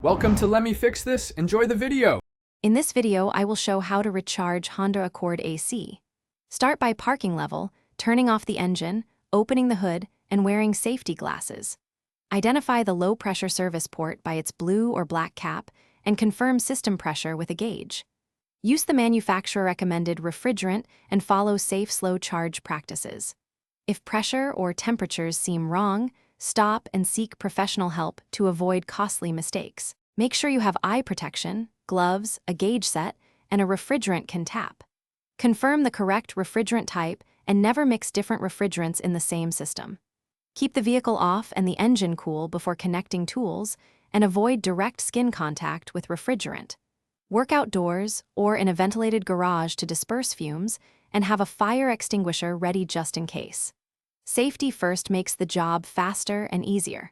Welcome to Let Me Fix This. Enjoy the video. In this video, I will show how to recharge Honda Accord AC. Start by parking level, turning off the engine, opening the hood, and wearing safety glasses. Identify the low-pressure service port by its blue or black cap and confirm system pressure with a gauge. Use the manufacturer-recommended refrigerant and follow safe slow charge practices. If pressure or temperatures seem wrong, stop and seek professional help to avoid costly mistakes. Make sure you have eye protection, gloves, a gauge set, and a refrigerant can tap. Confirm the correct refrigerant type and never mix different refrigerants in the same system. Keep the vehicle off and the engine cool before connecting tools, and avoid direct skin contact with refrigerant. Work outdoors or in a ventilated garage to disperse fumes, and have a fire extinguisher ready just in case. Safety first makes the job faster and easier.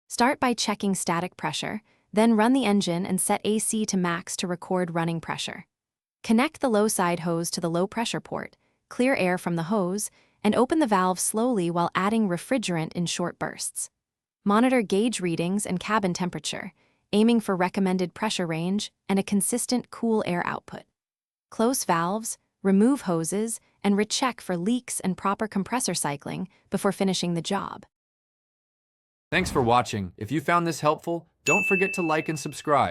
Start by checking static pressure, then run the engine and set AC to max to record running pressure. Connect the low side hose to the low pressure port, clear air from the hose, and open the valve slowly while adding refrigerant in short bursts. Monitor gauge readings and cabin temperature, aiming for recommended pressure range and a consistent cool air output. Close valves, remove hoses, and recheck for leaks and proper compressor cycling before finishing the job. Thanks for watching. If you found this helpful, don't forget to like and subscribe.